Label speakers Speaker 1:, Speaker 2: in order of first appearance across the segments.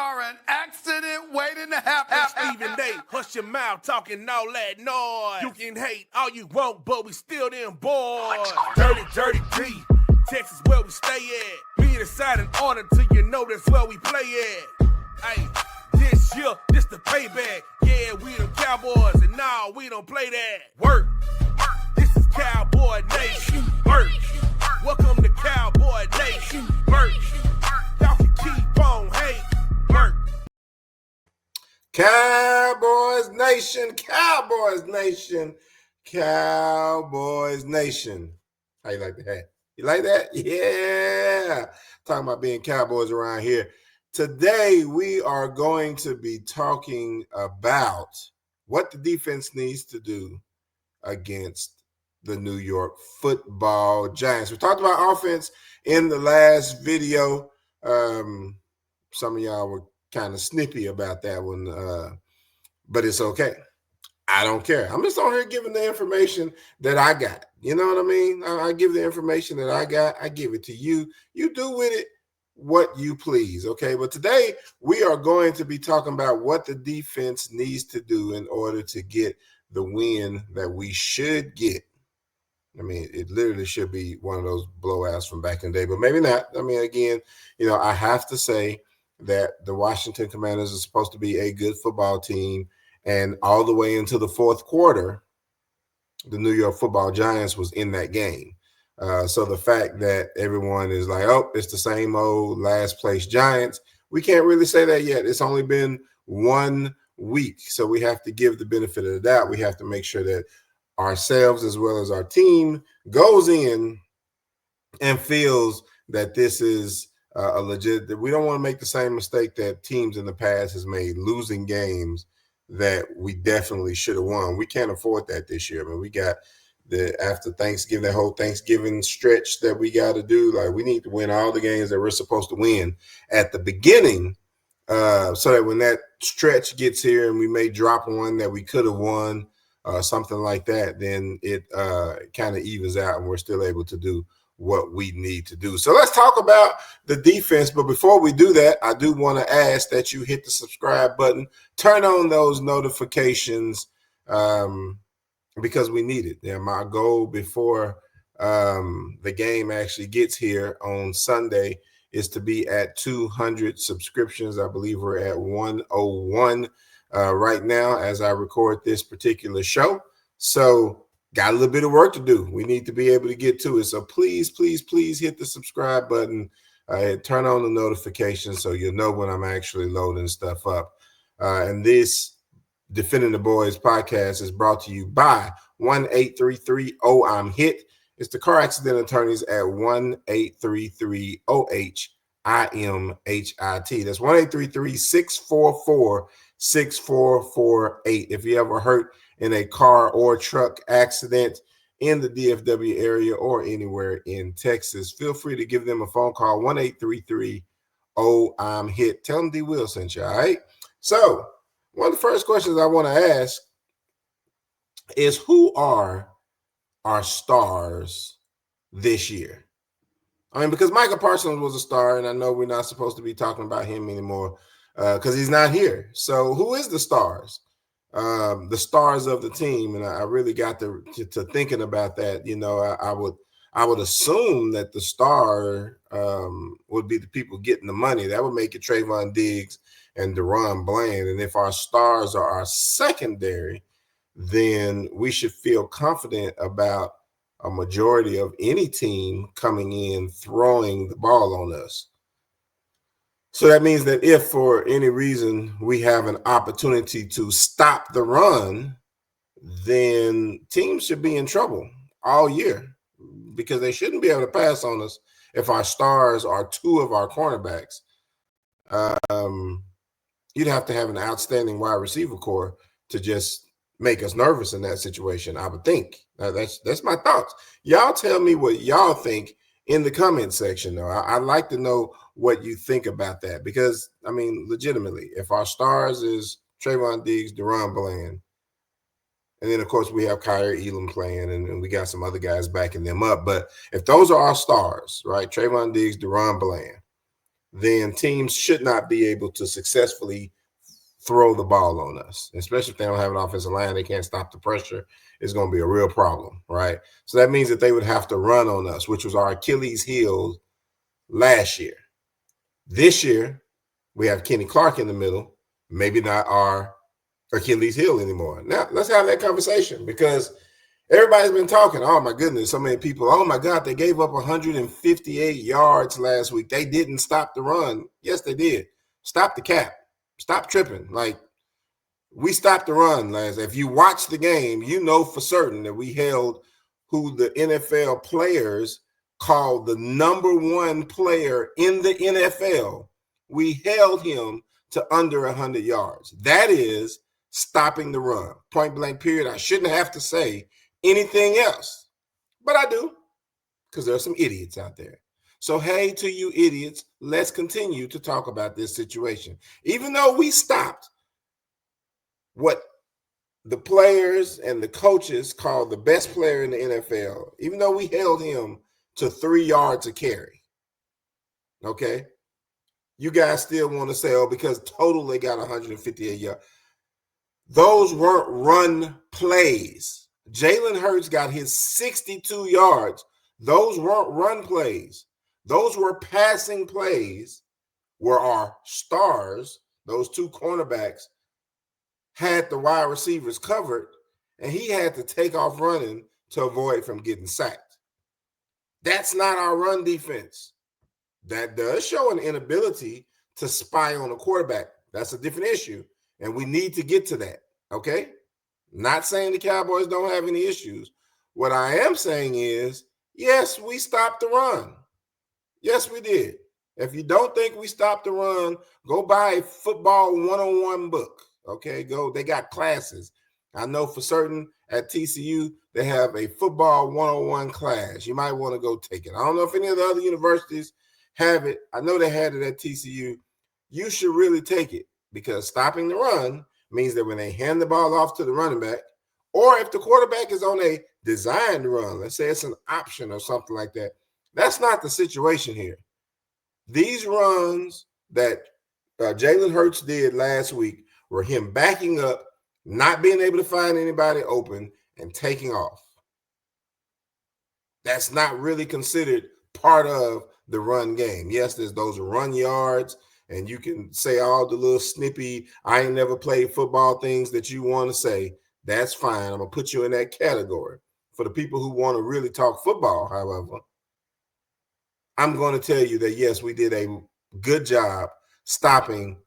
Speaker 1: are an accident waiting to happen.
Speaker 2: Stephen A, hush your mouth, talking all that noise. You can hate all you want, but we still them boys. Dirty, dirty D, Texas where we stay at. Be inside in order till you know that's where we play at. Hey, this year, this the payback. Yeah, we them Cowboys, and nah, we don't play that. Work. This is Cowboy Nation. Work. Welcome to Cowboy Nation. Work. Y'all can keep on hate. Work.
Speaker 3: Cowboys Nation, Cowboys Nation, Cowboys Nation. How you like the hat? You like that? Yeah. Talking about being Cowboys around here. Today, we are going to be talking about what the defense needs to do against the New York Football Giants. We talked about offense in the last video. Some of y'all were kind of snippy about that one, but it's okay. I don't care. I'm just on here giving the information that I got. You know what I mean? I give the information that I got. I give it to you. You do with it what you please, okay? But today we are going to be talking about what the defense needs to do in order to get the win that we should get. I mean, it literally should be one of those blowouts from back in the day, but maybe not. I mean, again, I have to say that the Washington Commanders are supposed to be a good football team, and all the way into the fourth quarter, the New York Football Giants was in that game. So the fact that everyone is like, oh, it's the same old last place Giants, we can't really say that yet. It's only been 1 week. So we have to give the benefit of the doubt. We have to make sure that ourselves as well as our team goes in and feels that this is a legit, that we don't want to make the same mistake that teams in the past has made, losing games that we definitely should have won. We can't afford that this year. I mean, we got after Thanksgiving, that whole Thanksgiving stretch that we got to do. Like, we need to win all the games that we're supposed to win at the beginning, so that when that stretch gets here and we may drop one that we could have won, something like that, then it kind of evens out and we're still able to do what we need to do. So let's talk about the defense. But before we do that, I do want to ask that you hit the subscribe button, turn on those notifications, because we need it. Yeah, my goal before the game actually gets here on Sunday is to be at 200 subscriptions. I believe we're at 101 right now as I record this particular show. So got a little bit of work to do. We need to be able to get to it. So please, please, please hit the subscribe button. Turn on the notifications so you'll know when I'm actually loading stuff up. And this Defending the Boys podcast is brought to you by 1-833-OHIM-HIT. It's the car accident attorneys at 1-833-OHIM-HIT. That's 1-833-644-6448. If you ever hurt in a car or truck accident in the DFW area or anywhere in Texas, feel free to give them a phone call, 1-833-OHIM-HIT. Tell them D. Will sent you, all right? So one of the first questions I want to ask is, who are our stars this year? I mean, because Micah Parsons was a star, and I know we're not supposed to be talking about him anymore because he's not here. So who is the stars? The stars of the team, and I really got to thinking about that. I would assume that the star would be the people getting the money. That would make it Trayvon Diggs and Deron Bland. And if our stars are our secondary, then we should feel confident about a majority of any team coming in throwing the ball on us. So that means that if for any reason we have an opportunity to stop the run, then teams should be in trouble all year because they shouldn't be able to pass on us if our stars are two of our cornerbacks. You'd have to have an outstanding wide receiver core to just make us nervous in that situation, I would think. That's my thoughts. Y'all tell me what y'all think in the comment section, though. I'd like to know what you think about that because, I mean, legitimately, if our stars is Trayvon Diggs, Deron Bland, and then, of course, we have Kyer Elam playing, and we got some other guys backing them up. But if those are our stars, right, Trayvon Diggs, Deron Bland, then teams should not be able to successfully throw the ball on us, especially if they don't have an offensive line. They can't stop the pressure. It's going to be a real problem, right? So that means that they would have to run on us, which was our Achilles heel last year. This year, we have Kenny Clark in the middle, maybe not our Achilles heel anymore. Now, let's have that conversation because everybody's been talking. Oh, my goodness, so many people. Oh, my God, they gave up 158 yards last week. They didn't stop the run. Yes, they did. Stop the cap. Stop tripping. Like, we stopped the run last. If you watch the game, you know for certain that we held who the NFL players called the number one player in the NFL. We held him to under 100 yards. That is stopping the run. Point blank period. I shouldn't have to say anything else, but I do because there are some idiots out there. So, hey, to you idiots, let's continue to talk about this situation. Even though we stopped what the players and the coaches call the best player in the NFL, even though we held him to 3 yards a carry, okay? You guys still want to say, oh, because total they got 158 yards. Those weren't run plays. Jalen Hurts got his 62 yards. Those weren't run plays. Those were passing plays where our stars, those two cornerbacks, had the wide receivers covered, and he had to take off running to avoid from getting sacked. That's not our run defense. That does show an inability to spy on a quarterback. That's a different issue, and we need to get to that, okay? Not saying the Cowboys don't have any issues. What I am saying is, yes, we stopped the run. Yes, we did. If you don't think we stopped the run, go buy a football 101 book. Okay, go. They got classes. I know for certain at TCU, they have a football 101 class. You might want to go take it. I don't know if any of the other universities have it. I know they had it at TCU. You should really take it because stopping the run means that when they hand the ball off to the running back, or if the quarterback is on a designed run, let's say it's an option or something like that, that's not the situation here. These runs that Jalen Hurts did last week were him backing up, not being able to find anybody open, and taking off. That's not really considered part of the run game. Yes, there's those run yards, and you can say all the little snippy, I ain't never played football things that you want to say. That's fine. I'm going to put you in that category. For the people who want to really talk football, however, I'm going to tell you that, yes, we did a good job stopping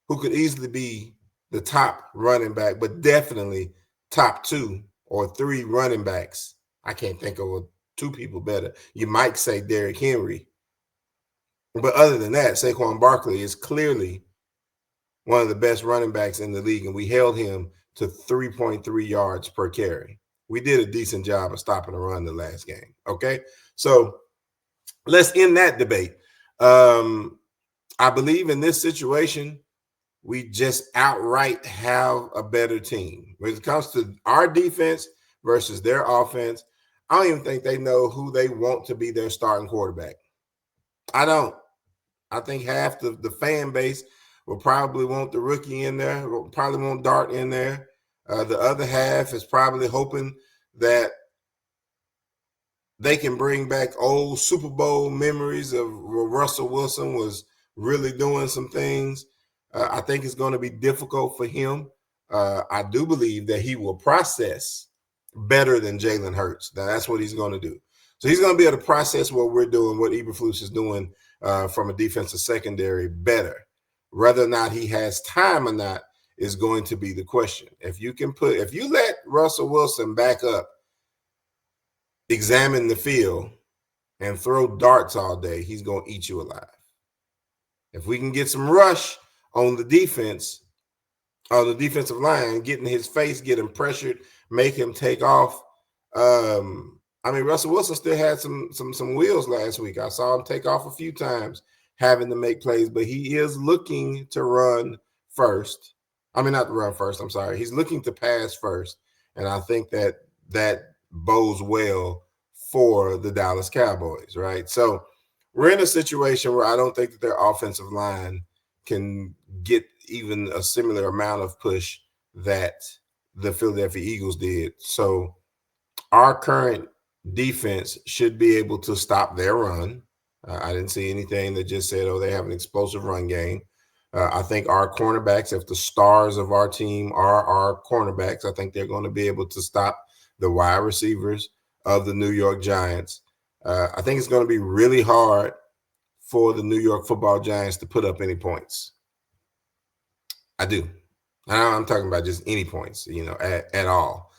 Speaker 3: who could easily be the top running back, but definitely top 2 or 3 running backs. I can't think of 2 people better. You might say Derrick Henry. But other than that, Saquon Barkley is clearly one of the best running backs in the league, and we held him to 3.3 yards per carry. We did a decent job of stopping the run the last game, okay? So let's end that debate. I believe in this situation, we just outright have a better team. When it comes to our defense versus their offense, I don't even think they know who they want to be their starting quarterback. I don't. I think half the fan base will probably want the rookie in there, will probably want Dart in there. The other half is probably hoping that they can bring back old Super Bowl memories of where Russell Wilson was really doing some things. I think it's going to be difficult for him. I do believe that he will process better than Jalen Hurts. Now, that's what he's going to do. So he's going to be able to process what we're doing, what Eberflus is doing from a defensive secondary better. Whether or not he has time or not is going to be the question. If you let Russell Wilson back up, examine the field, and throw darts all day, he's going to eat you alive. If we can get some rush on the defense, on the defensive line, getting his face, getting pressured, make him take off. Russell Wilson still had some wheels last week. I saw him take off a few times, having to make plays, but he is looking to run first. Not to run first, I'm sorry. He's looking to pass first, and I think that bodes well for the Dallas Cowboys, right? So we're in a situation where I don't think that their offensive line can get even a similar amount of push that the Philadelphia Eagles did. So our current defense should be able to stop their run. I didn't see anything that just said, oh, they have an explosive run game. I think our cornerbacks, if the stars of our team are our cornerbacks, I think they're going to be able to stop the wide receivers of the New York Giants. I think it's going to be really hard for the New York Football Giants to put up any points. I do. I'm talking about just any points, at all.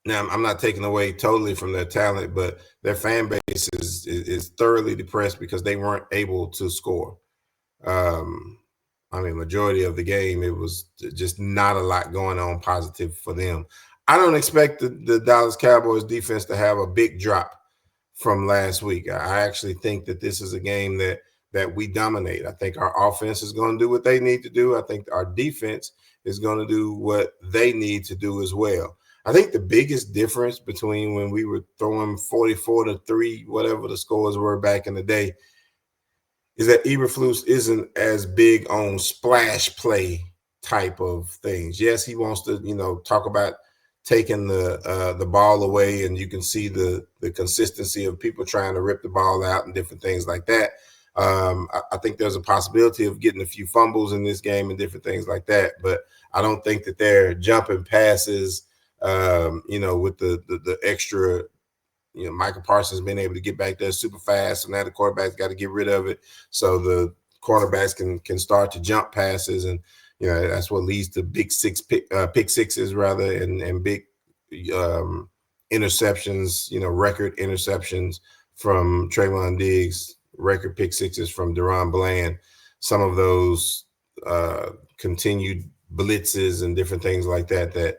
Speaker 3: Now, I'm not taking away totally from their talent, but their fan base is thoroughly depressed because they weren't able to score. Majority of the game, it was just not a lot going on positive for them. I don't expect the Dallas Cowboys defense to have a big drop from last week. I actually think that this is a game that we dominate. I think our offense is going to do what they need to do. I think our defense is going to do what they need to do as well. I think the biggest difference between when we were throwing 44-3, whatever the scores were back in the day, is that Eberflus isn't as big on splash play type of things. Yes, he wants to, talk about taking the ball away, and you can see the consistency of people trying to rip the ball out and different things like that. I think there's a possibility of getting a few fumbles in this game and different things like that, but I don't think that they're jumping passes, with the extra, Michael Parsons being able to get back there super fast. So now the quarterback's got to get rid of it. So the cornerbacks can start to jump passes. And, that's what leads to pick sixes rather, and big interceptions, record interceptions from Trayvon Diggs, record pick sixes from Deron Bland. Some of those continued blitzes and different things like that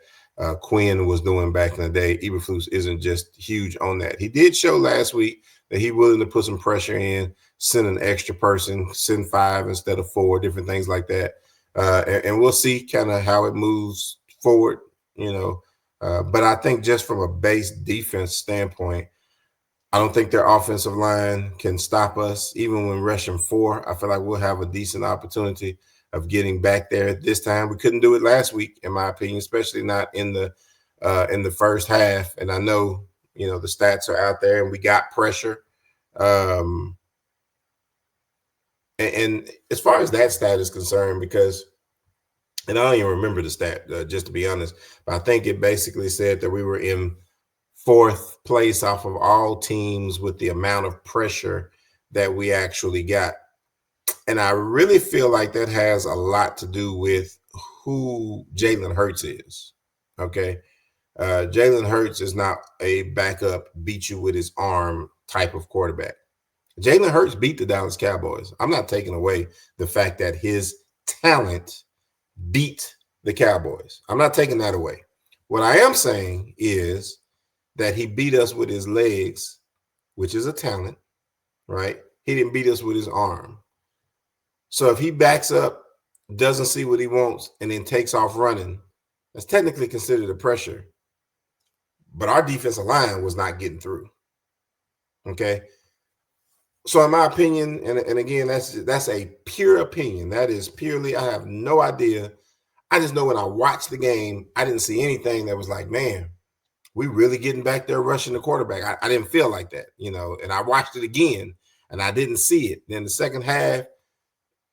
Speaker 3: Quinn was doing back in the day. Eberflus isn't just huge on that. He did show last week that he's willing to put some pressure in, send an extra person, send 5 instead of 4, different things like that. And we'll see kind of how it moves forward, But I think just from a base defense standpoint, I don't think their offensive line can stop us. Even when rushing 4, I feel like we'll have a decent opportunity of getting back there this time. We couldn't do it last week, in my opinion, especially not in the first half. And I know, the stats are out there, and we got pressure. And as far as that stat is concerned, and I don't even remember the stat, just to be honest, but I think it basically said that we were in 4th place off of all teams with the amount of pressure that we actually got. And I really feel like that has a lot to do with who Jalen Hurts is, okay? Jalen Hurts is not a backup, beat you with his arm type of quarterback. Jalen Hurts beat the Dallas Cowboys. I'm not taking away the fact that his talent beat the Cowboys. I'm not taking that away. What I am saying is that he beat us with his legs, which is a talent, right? He didn't beat us with his arm. So if he backs up, doesn't see what he wants, and then takes off running, that's technically considered a pressure. But our defensive line was not getting through. Okay. So in my opinion, and again, that's a pure opinion. That is purely, I have no idea. I just know when I watched the game, I didn't see anything that was like, man, we really getting back there rushing the quarterback. I didn't feel like that, and I watched it again and I didn't see it. Then the second half,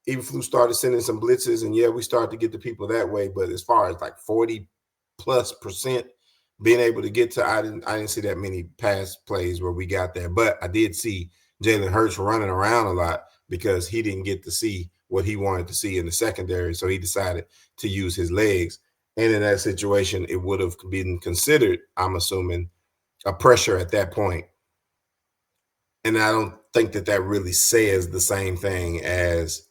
Speaker 3: Eberflus started sending some blitzes, and we started to get the people that way. But as far as like 40+% being able to get to, I didn't see that many pass plays where we got there. But I did see Jalen Hurts running around a lot because he didn't get to see what he wanted to see in the secondary. So he decided to use his legs. And in that situation, it would have been considered, I'm assuming, a pressure at that point. And I don't think that really says the same thing as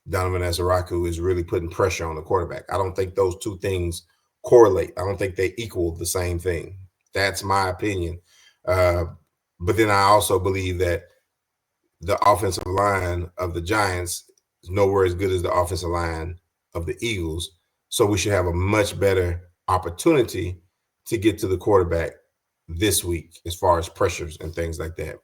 Speaker 3: Donovan Ezeraku is really putting pressure on the quarterback. I don't think those two things correlate. I don't think they equal the same thing. That's my opinion. But then I also believe that the offensive line of the Giants is nowhere as good as the offensive line of the Eagles. So we should have a much better opportunity to get to the quarterback this week as far as pressures and things like that.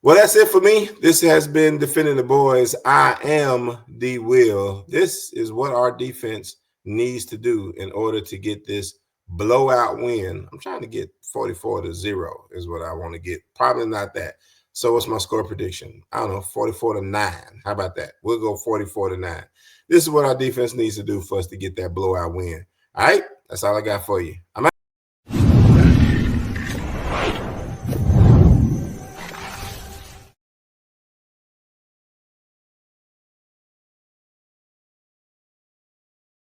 Speaker 3: Well, that's it for me. This has been Defending the Boys. I am D. Will. This is what our defense needs to do in order to get this blowout win. I'm trying to get 44-0 is what I want to get. Probably not that. So what's my score prediction? I don't know, 44-9. How about that? We'll go 44-9. This is what our defense needs to do for us to get that blowout win. All right? That's all I got for you. I'm out.